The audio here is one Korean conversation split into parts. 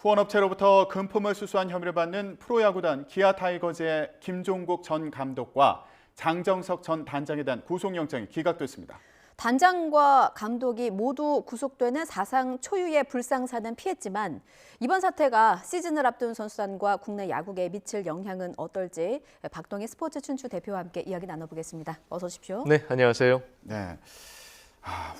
후원업체로부터 금품을 수수한 혐의를 받는 프로야구단 기아 타이거즈의 김종국 전 감독과 장정석 전 단장에 대한 구속영장이 기각됐습니다. 단장과 감독이 모두 구속되는 사상 초유의 불상사는 피했지만 이번 사태가 시즌을 앞둔 선수단과 국내 야구계에 미칠 영향은 어떨지 박동희 스포츠 춘추 대표와 함께 이야기 나눠보겠습니다. 어서 오십시오. 네, 안녕하세요. 네.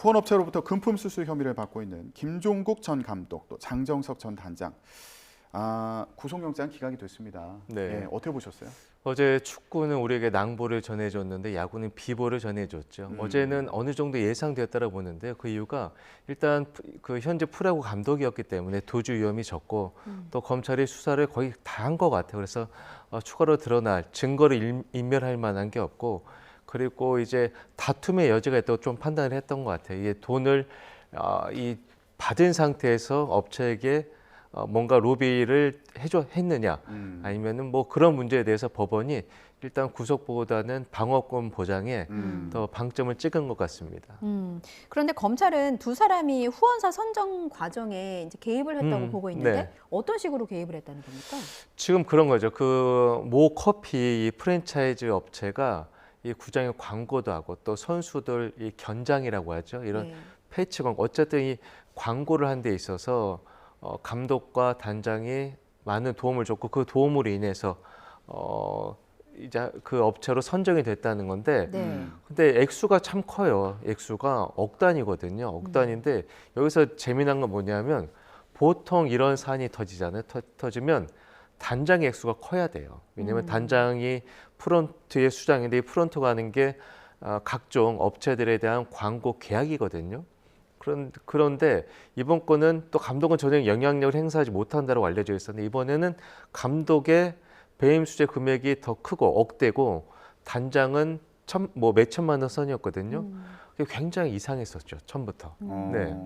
후원업체로부터 금품 수수 혐의를 받고 있는 김종국 전 감독, 또 장정석 전 단장. 구속영장 기각이 됐습니다. 네. 어떻게 보셨어요? 어제 축구는 우리에게 낭보를 전해줬는데 야구는 비보를 전해줬죠. 어제는 어느 정도 예상되었다고 보는데요. 그 이유가 일단 그 현재 프로야구 감독이었기 때문에 도주 위험이 적고 또 검찰이 수사를 거의 다 한 것 같아요. 그래서 추가로 드러날 증거를 인멸할 만한 게 없고 그리고 이제 다툼의 여지가 있다고 좀 판단을 했던 것 같아요. 이게 돈을 받은 상태에서 업체에게 뭔가 로비를 했느냐 아니면은 뭐 그런 문제에 대해서 법원이 일단 구속보다는 방어권 보장에 더 방점을 찍은 것 같습니다. 그런데 검찰은 두 사람이 후원사 선정 과정에 이제 개입을 했다고 보고 있는데 네. 어떤 식으로 개입을 했다는 겁니까? 지금 그런 거죠. 그 모 커피 프랜차이즈 업체가 이 구장에 광고도 하고 또 선수들 이 견장이라고 하죠. 이런 패치 광고 어쨌든 이 광고를 한 데 있어서 감독과 단장이 많은 도움을 줬고 그 도움으로 인해서 이제 그 업체로 선정이 됐다는 건데 근데 액수가 참 커요. 액수가 억 단위거든요. 억 단위인데 여기서 재미난 건 뭐냐면 보통 이런 사안이 터지잖아요. 터지면 단장의 액수가 커야 돼요. 왜냐하면 단장이 프런트의 수장인데 이 프런트가 하는 게 각종 업체들에 대한 광고 계약이거든요. 그런데 이번 건은 또 감독은 전혀 영향력을 행사하지 못한다고 알려져 있었는데 이번에는 감독의 배임 수재 금액이 더 크고 억대고 단장은 몇 천만 원 선이었거든요. 그게 굉장히 이상했었죠. 처음부터. 네.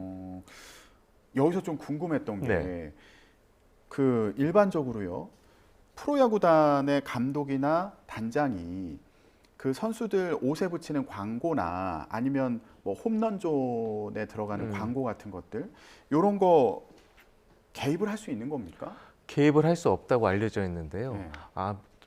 여기서 좀 궁금했던 게 네. 그 일반적으로요. 프로야구단의 감독이나 단장이 그 선수들 옷에 붙이는 광고나 아니면 뭐 홈런존에 들어가는 광고 같은 것들 이런 거 개입을 할 수 있는 겁니까? 개입을 할 수 없다고 알려져 있는데요. 네.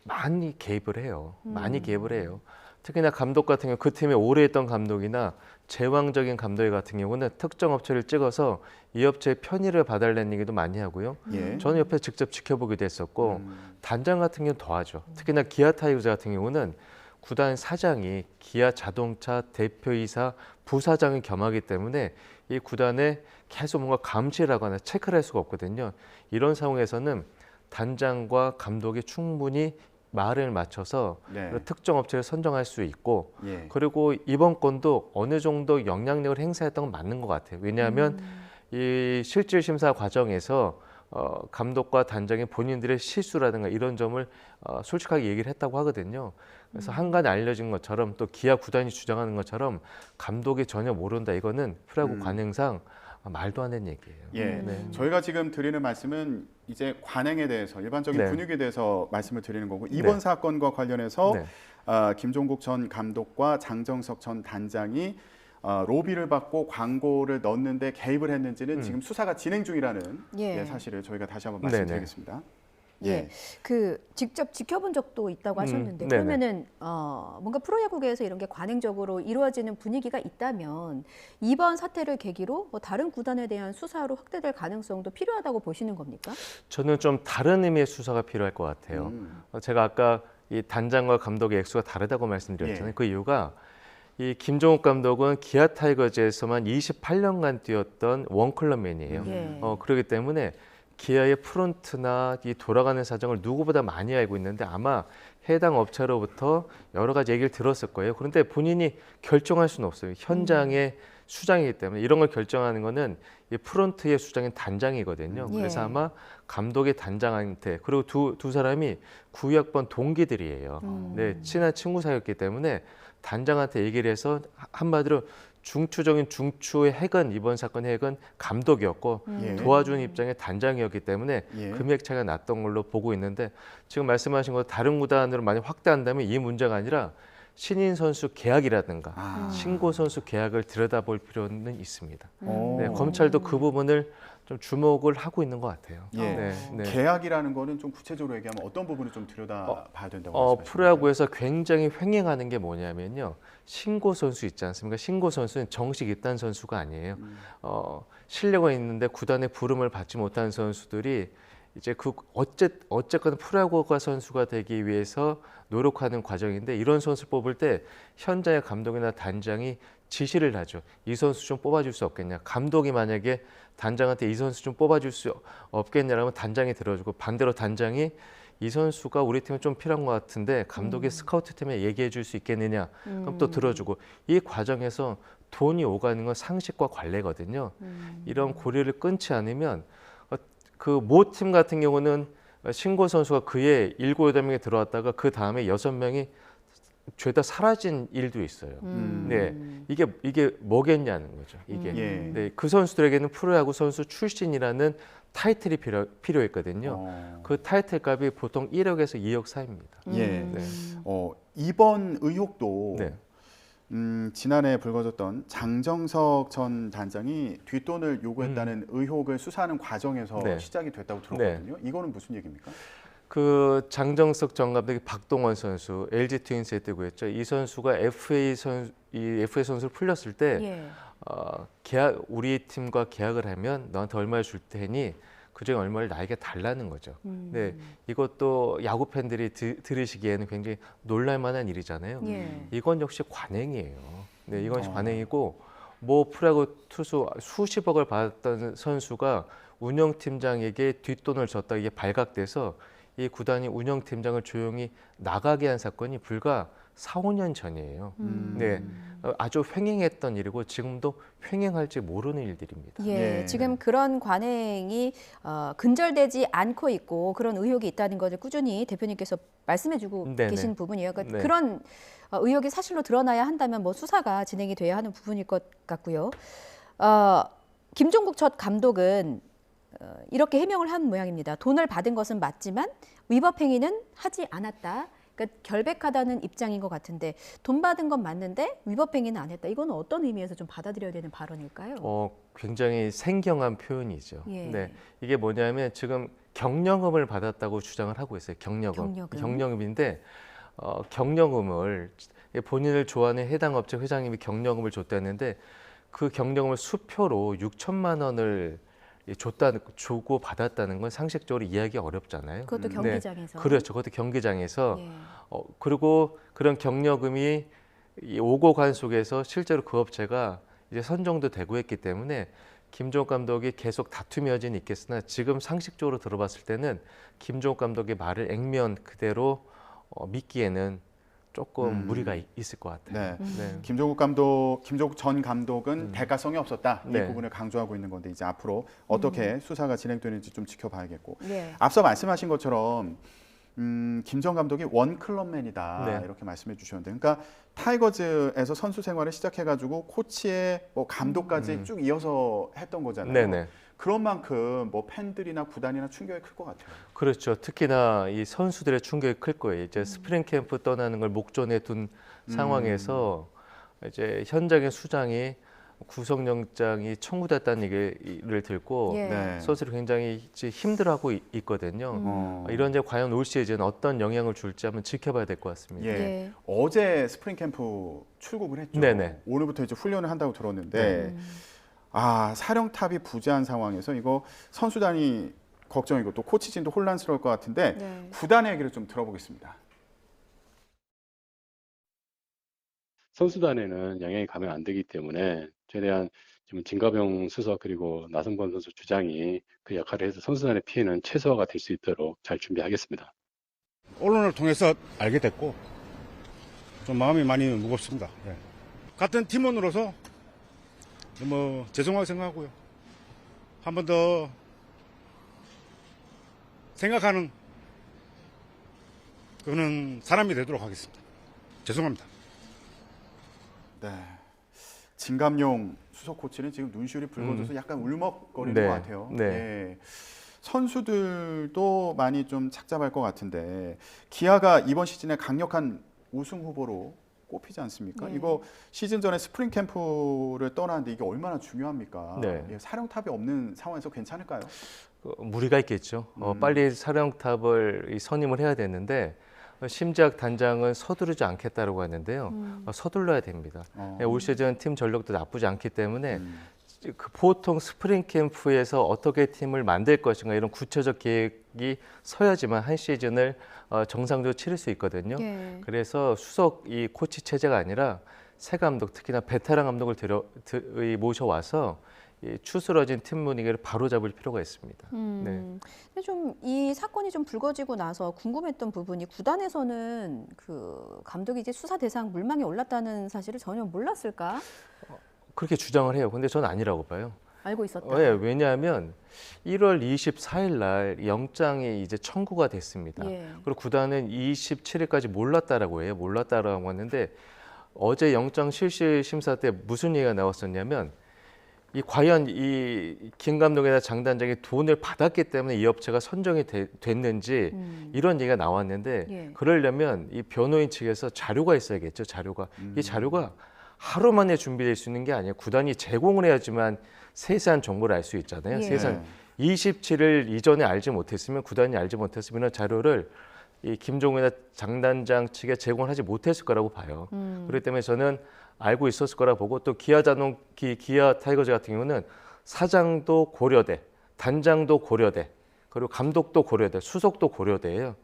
많이 개입을 해요. 많이 개입을 해요. 특히나 감독 같은 경우 그 팀에 오래 있던 감독이나 제왕적인 감독 같은 경우는 특정 업체를 찍어서 이 업체의 편의를 봐달라는 얘기도 많이 하고요. 저는 옆에 직접 지켜보기도 했었고 단장 같은 경우는 더하죠. 특히나 기아 타이거즈 같은 경우는 구단 사장이 기아 자동차 대표이사 부사장을 겸하기 때문에 이 구단에 계속 뭔가 감시를 하거나 체크를 할 수가 없거든요. 이런 상황에서는 단장과 감독이 충분히 말을 맞춰서 특정 업체를 선정할 수 있고 그리고 이번 건도 어느 정도 영향력을 행사했던 건 맞는 것 같아요. 왜냐하면 이 실질 심사 과정에서 감독과 단장이 본인들의 실수라든가 이런 점을 솔직하게 얘기를 했다고 하거든요. 그래서 한간에 알려진 것처럼 또 기아 구단이 주장하는 것처럼 감독이 전혀 모른다. 이거는 프로야구 관행상 말도 안 되는 얘기예요. 저희가 지금 드리는 말씀은 이제 관행에 대해서 일반적인 분위기에 대해서 말씀을 드리는 거고 이번 사건과 관련해서 김종국 전 감독과 장정석 전 단장이 로비를 받고 광고를 넣었는데 개입을 했는지는 지금 수사가 진행 중이라는 사실을 저희가 다시 한번 말씀드리겠습니다. 그 직접 지켜본 적도 있다고 하셨는데 그러면은 뭔가 프로야구계에서 이런 게 관행적으로 이루어지는 분위기가 있다면 이번 사태를 계기로 뭐 다른 구단에 대한 수사로 확대될 가능성도 필요하다고 보시는 겁니까? 저는 좀 다른 의미의 수사가 필요할 것 같아요. 제가 아까 이 단장과 감독의 액수가 다르다고 말씀드렸잖아요. 그 이유가 이 김종국 감독은 기아 타이거즈에서만 28년간 뛰었던 원클럽맨이에요. 그렇기 때문에 기아의 프론트나 이 돌아가는 사정을 누구보다 많이 알고 있는데 아마 해당 업체로부터 여러 가지 얘기를 들었을 거예요. 그런데 본인이 결정할 수는 없어요. 현장의 수장이기 때문에 이런 걸 결정하는 거는 이 프론트의 수장인 단장이거든요. 그래서 아마 감독의 단장한테 그리고 두 사람이 9학번 동기들이에요. 네, 친한 친구 사이였기 때문에 단장한테 얘기를 해서 한마디로 중추적인 중추의 핵은 이번 사건의 핵은 감독이었고 도와주는 입장의 단장이었기 때문에 금액 차이가 났던 걸로 보고 있는데 지금 말씀하신 거 다른 구단으로 많이 확대한다면 이 문제가 아니라 신인 선수 계약이라든가 신고 선수 계약을 들여다볼 필요는 있습니다. 네, 검찰도 그 부분을 좀 주목을 하고 있는 것 같아요. 예. 네, 네. 계약이라는 거는 좀 구체적으로 얘기하면 어떤 부분을 좀 들여다봐야 된다고 말씀하시나요? 프로야구에서 굉장히 횡행하는 게 뭐냐면요. 신고 선수 있지 않습니까? 신고 선수는 정식 입단 선수가 아니에요. 실력은 있는데 구단의 부름을 받지 못한 선수들이 이제 어쨌건 프로야구가 선수가 되기 위해서 노력하는 과정인데 이런 선수 뽑을 때 현장의 감독이나 단장이 지시를 하죠. 이 선수 좀 뽑아줄 수 없겠냐. 감독이 만약에 단장한테 이 선수 좀 뽑아줄 수 없겠냐라면 단장이 들어주고 반대로 단장이 이 선수가 우리 팀에 좀 필요한 것 같은데 감독이 스카우트 팀에 얘기해 줄 수 있겠느냐. 그럼 또 들어주고 이 과정에서 돈이 오가는 건 상식과 관례거든요. 이런 고리를 끊지 않으면 그 모 팀 같은 경우는 신고 선수가 그해 7, 8명이 들어왔다가 그 다음에 6명이 죄다 사라진 일도 있어요. 네, 이게 뭐겠냐는 거죠. 이게 네, 그 선수들에게는 프로야구 선수 출신이라는 타이틀이 필요했거든요. 그 타이틀 값이 보통 1억에서 2억 사이입니다. 예. 네. 이번 의혹도 네. 지난해 불거졌던 장정석 전 단장이 뒷돈을 요구했다는 의혹을 수사하는 과정에서 네. 시작이 됐다고 들었거든요. 이거는 무슨 얘기입니까? 그 장정석 전 감독이 박동원 선수 LG 트윈스에 뛰고 했죠. 이 선수가 FA 선수를 풀렸을 때 우리 팀과 계약을 하면 너한테 얼마를 줄 테니 그중에 얼마를 나에게 달라는 거죠. 네, 이것도 야구 팬들이 들으시기에는 굉장히 놀랄만한 일이잖아요. 이건 역시 관행이에요. 네, 이건 관행이고 뭐 프로야구 투수 수십억을 받았던 선수가 운영팀장에게 뒷돈을 줬다 이게 발각돼서 이 구단이 운영팀장을 조용히 나가게 한 사건이 불과 4, 5년 전이에요. 네, 아주 횡행했던 일이고 지금도 횡행할지 모르는 일들입니다. 예, 지금 그런 관행이 근절되지 않고 있고 그런 의혹이 있다는 것을 꾸준히 대표님께서 말씀해주고 계신 부분이에요. 그러니까 그런 의혹이 사실로 드러나야 한다면 뭐 수사가 진행이 돼야 하는 부분일 것 같고요. 김종국 전 감독은 이렇게 해명을 한 모양입니다. 돈을 받은 것은 맞지만 위법 행위는 하지 않았다. 그러니까 결백하다는 입장인 것 같은데 돈 받은 건 맞는데 위법 행위는 안 했다. 이거는 어떤 의미에서 좀 받아들여야 되는 발언일까요? 굉장히 생경한 표현이죠. 네, 이게 뭐냐면 지금 경영금을 받았다고 주장을 하고 있어요. 경영금인데 경영금을 본인을 좋아하는 해당 업체 회장님이 경영금을 줬다는데 그 경영금을 수표로 6천만 원을 주고 받았다는 건 상식적으로 이해하기 어렵잖아요. 그것도 경기장에서. 네, 그렇죠. 그것도 경기장에서. 그리고 그런 경력금이 오고 간 속에서 실제로 그 업체가 이제 선정도 되고 했기 때문에 김종욱 감독이 계속 다툼이 여전히 있겠으나 지금 상식적으로 들어봤을 때는 김종욱 감독의 말을 액면 그대로 믿기에는 조금 무리가 있을 것 같아요. 김종국 전 감독은 대가성이 없었다. 이 부분을 강조하고 있는 건데 이제 앞으로 어떻게 수사가 진행되는지 좀 지켜봐야겠고. 앞서 말씀하신 것처럼 김 전 감독이 원클럽맨이다 이렇게 말씀해 주셨는데, 그러니까 타이거즈에서 선수 생활을 시작해가지고 코치의 뭐 감독까지 쭉 이어서 했던 거잖아요. 그런 만큼 뭐 팬들이나 구단이나 충격이 클 것 같아요. 그렇죠. 특히나 이 선수들의 충격이 클 거예요. 이제 스프링 캠프 떠나는 걸 목전에 둔 상황에서 이제 현장의 수장이 구속영장이 청구됐다는 얘기를 듣고 선수들이 굉장히 힘들어하고 있거든요. 이런 이제 과연 올 시즌 어떤 영향을 줄지 한번 지켜봐야 될 것 같습니다. 어제 스프링 캠프 출국을 했죠. 오늘부터 이제 훈련을 한다고 들었는데. 사령탑이 부재한 상황에서 이거 선수단이 걱정이고 또 코치진도 혼란스러울 것 같은데 구단의 얘기를 좀 들어보겠습니다. 선수단에는 영향이 가면 안 되기 때문에 최대한 지금 진가병 수석 그리고 나성범 선수 주장이 그 역할을 해서 선수단의 피해는 최소화가 될 수 있도록 잘 준비하겠습니다. 언론을 통해서 알게 됐고 좀 마음이 많이 무겁습니다. 같은 팀원으로서 뭐 죄송하게 생각하고요. 한 번 더 생각하는 그는 사람이 되도록 하겠습니다. 죄송합니다. 진감용 수석 코치는 지금 눈시울이 붉어져서 약간 울먹거리는 것 같아요. 선수들도 많이 좀 착잡할 것 같은데 기아가 이번 시즌에 강력한 우승 후보로 꼽히지 않습니까? 네. 이거 시즌 전에 스프링 캠프를 떠나는데 이게 얼마나 중요합니까? 네. 예, 사령탑이 없는 상황에서 괜찮을까요? 무리가 있겠죠. 빨리 사령탑을 선임을 해야 되는데 심지학 단장은 서두르지 않겠다라고 하는데요. 서둘러야 됩니다. 올 시즌 팀 전력도 나쁘지 않기 때문에 그 보통 스프링 캠프에서 어떻게 팀을 만들 것인가 이런 구체적 계획이 서야지만 한 시즌을 정상적으로 치를 수 있거든요. 예. 그래서 수석 이 코치 체제가 아니라 새 감독, 특히나 베테랑 감독을 모셔와서 이 추스러진 팀 분위기를 바로잡을 필요가 있습니다. 네. 근데 좀 이 사건이 좀 불거지고 나서 궁금했던 부분이 구단에서는 그 감독이 이제 수사 대상 물망에 올랐다는 사실을 전혀 몰랐을까? 그렇게 주장을 해요. 근데 저는 아니라고 봐요. 알고 있었다. 네, 왜냐하면 1월 24일 날 영장이 이제 청구가 됐습니다. 예. 그리고 구단은 27일까지 몰랐다라고 해요. 몰랐다라고 하는데 어제 영장 실시 심사 때 무슨 얘기가 나왔었냐면 과연 이 김 감독이나 장 단장이 돈을 받았기 때문에 이 업체가 선정이 됐는지 이런 얘기가 나왔는데 예. 그러려면 이 변호인 측에서 자료가 있어야겠죠. 자료가. 이 자료가 하루 만에 준비될 수 있는 게 아니에요. 구단이 제공을 해야지만 세세한 정보를 알 수 있잖아요. 예. 세세한 27일 이전에 알지 못했으면 구단이 알지 못했으면 이런 자료를 이 김종훈이나 장 단장 측에 제공을 하지 못했을 거라고 봐요. 그렇기 때문에 저는 알고 있었을 거라 보고 또 기아 타이거즈 같은 경우는 사장도 고려대, 단장도 고려대, 그리고 감독도 고려대, 수석도 고려대예요.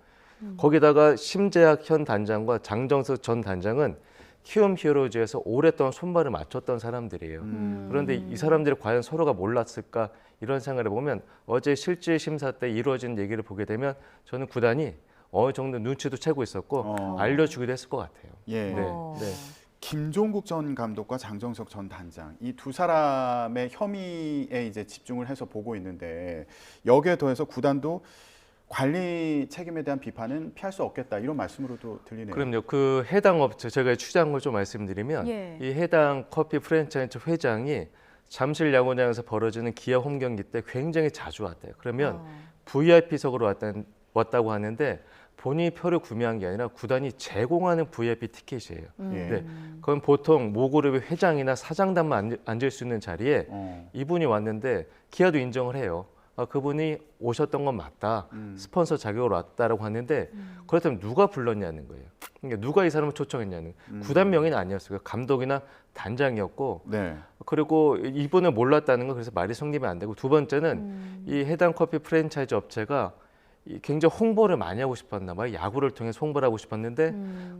거기다가 심재학 현 단장과 장정석 전 단장은 키움 히어로즈에서 오랫동안 손발을 맞췄던 사람들이에요. 그런데 이 사람들이 과연 서로가 몰랐을까 이런 생각을 해보면 어제 실질 심사 때 이루어진 얘기를 보게 되면 저는 구단이 어느 정도 눈치도 채고 있었고 알려주기도 했을 것 같아요. 예. 네. 네. 김종국 전 감독과 장정석 전 단장 이 두 사람의 혐의에 이제 집중을 해서 보고 있는데 여기에 더해서 구단도 관리 책임에 대한 비판은 피할 수 없겠다 이런 말씀으로도 들리네요. 그럼요. 그 해당 업체 제가 추정을 좀 말씀드리면 예. 이 해당 커피 프랜차이즈 회장이 잠실 야구장에서 벌어지는 기아 홈 경기 때 굉장히 자주 왔대요. 그러면 VIP석으로 왔다고 하는데 본인이 표를 구매한 게 아니라 구단이 제공하는 VIP 티켓이에요. 네. 그건 보통 모그룹의 회장이나 사장단만 앉을 수 있는 자리에 이분이 왔는데 기아도 인정을 해요. 그분이 오셨던 건 맞다. 스폰서 자격으로 왔다라고 하는데 그렇다면 누가 불렀냐는 거예요. 그러니까 누가 이 사람을 초청했냐는 구단 명의는 아니었어요. 감독이나 단장이었고 네. 그리고 이분을 몰랐다는 건 그래서 말이 성립이 안 되고 두 번째는 이 해당 커피 프랜차이즈 업체가 굉장히 홍보를 많이 하고 싶었나 봐요. 야구를 통해서 홍보를 하고 싶었는데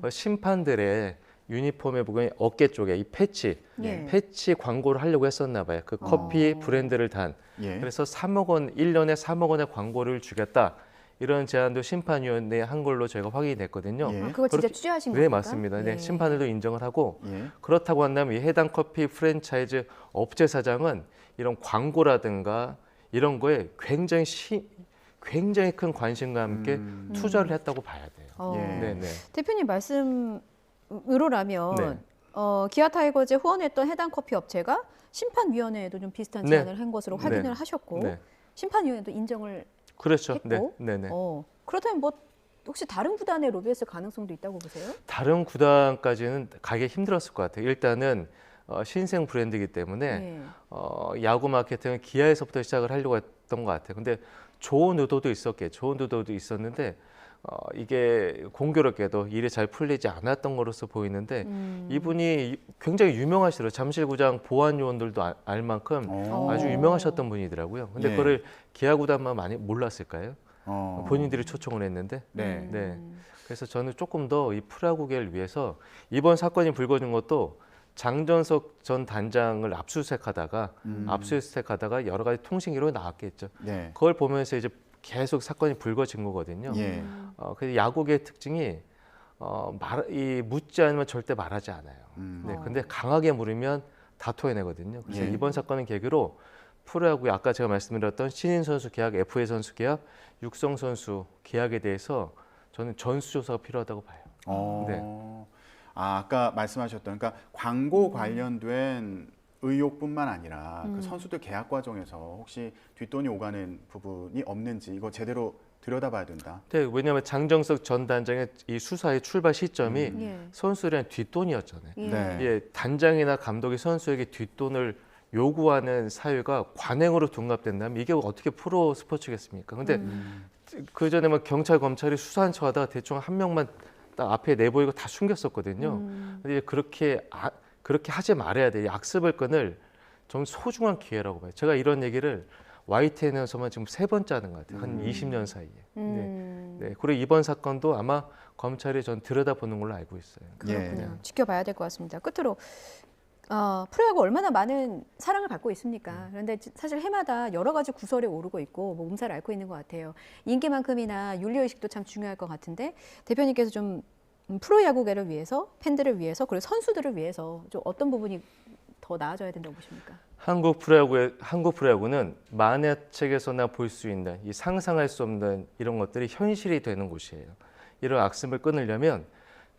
심판들의 유니폼에 보면 어깨 쪽에 이 패치 광고를 하려고 했었나 봐요. 그 커피 브랜드를 단. 예. 그래서 3억 원, 1년에 3억 원의 광고를 주겠다. 이런 제안도 심판위원회에 한 걸로 저희가 확인이 됐거든요. 예. 그거 진짜 취재하신 네, 겁니까? 맞습니다. 네, 예. 심판들도 인정을 하고 예. 그렇다고 한다면 이 해당 커피 프랜차이즈 업체 사장은 이런 광고라든가 이런 거에 굉장히 큰 관심과 함께 투자를 했다고 봐야 돼요. 예. 네, 네. 대표님 말씀으로라면 네. 기아 타이거즈에 후원했던 해당 커피 업체가 심판위원회에도 좀 비슷한 네. 제안을 한 것으로 확인을 네. 하셨고 네. 심판위원회도 인정을 그렇죠. 네, 했고 네, 네. 그렇다면 뭐 혹시 다른 구단에 로비했을 가능성도 있다고 보세요? 다른 구단까지는 가기 힘들었을 것 같아요. 일단은 신생 브랜드이기 때문에 네. 야구 마케팅은 기아에서부터 시작을 하려고 했던 것 같아요. 근데 좋은 의도도 있었는데 이게 공교롭게도 일이 잘 풀리지 않았던 것으로서 보이는데 이분이 굉장히 유명하시더라고요. 잠실구장 보안 요원들도 알 만큼 아주 유명하셨던 분이더라고요. 근데 예. 그거를 기아구단만 많이 몰랐을까요? 어. 본인들이 초청을 했는데. 네. 네. 그래서 저는 조금 더 이 프로야구계를 위해서 이번 사건이 불거진 것도 장정석 전 단장을 압수수색하다가 여러 가지 통신 기록이 나왔겠죠. 네. 그걸 보면서 이제 계속 사건이 불거진 거거든요. 예. 그래서 야구계의 특징이 묻지 않으면 절대 말하지 않아요. 네, 근데 강하게 물으면 다 토해내거든요. 그래서 예. 이번 사건은 계기로 프로야구 아까 제가 말씀드렸던 신인 선수 계약, FA 선수 계약, 육성 선수 계약에 대해서 저는 전수조사가 필요하다고 봐요. 네. 아까 말씀하셨던 그러니까 광고 관련된 의혹뿐만 아니라 그 선수들 계약 과정에서 혹시 뒷돈이 오가는 부분이 없는지 이거 제대로 들여다봐야 된다. 네, 왜냐하면 장정석 전 단장의 이 수사의 출발 시점이 예. 선수들의 뒷돈이었잖아요. 예. 네. 예, 단장이나 감독이 선수에게 뒷돈을 요구하는 사유가 관행으로 둔갑된다면 이게 어떻게 프로 스포츠겠습니까? 근데 그 전에 뭐 경찰 검찰이 수사한 척하다가 대충 한 명만 딱 앞에 내보이고 다 숨겼었거든요. 근데 이제 그렇게 하지 말아야 돼. 이 악습을 끊을 좀 소중한 기회라고 봐요. 제가 이런 얘기를 YTN에서만 지금 3번째 하는 것 같아요. 한 20년 사이에. 네. 그리고 이번 사건도 아마 검찰이 전 들여다보는 걸로 알고 있어요. 그렇군요. 예. 지켜봐야 될 것 같습니다. 끝으로 프로야구 얼마나 많은 사랑을 받고 있습니까? 그런데 사실 해마다 여러 가지 구설에 오르고 있고 뭐 음사를 앓고 있는 것 같아요. 인기만큼이나 윤리의식도 참 중요할 것 같은데 대표님께서 좀 프로야구계를 위해서, 팬들을 위해서, 그리고 선수들을 위해서 좀 어떤 부분이 더 나아져야 된다고 보십니까? 한국 프로야구는 만화책에서나 볼 수 있는 이 상상할 수 없는 이런 것들이 현실이 되는 곳이에요. 이런 악습을 끊으려면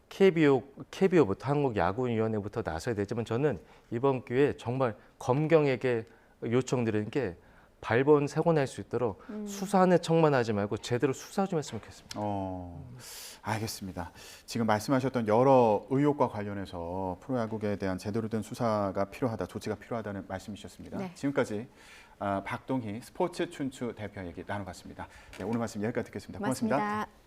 KBO부터 한국야구위원회부터 나서야 되지만 저는 이번 기회에 정말 검경에게 요청드리는 게 발본 세곤할 수 있도록 수사하는 척만 하지 말고 제대로 수사 좀 했으면 좋겠습니다. 알겠습니다. 지금 말씀하셨던 여러 의혹과 관련해서 프로야구에 대한 제대로 된 수사가 필요하다, 조치가 필요하다는 말씀이셨습니다. 네. 지금까지 박동희 스포츠 춘추 대표 얘기 나눠봤습니다. 네, 오늘 말씀 여기까지 듣겠습니다. 고맙습니다. 고맙습니다.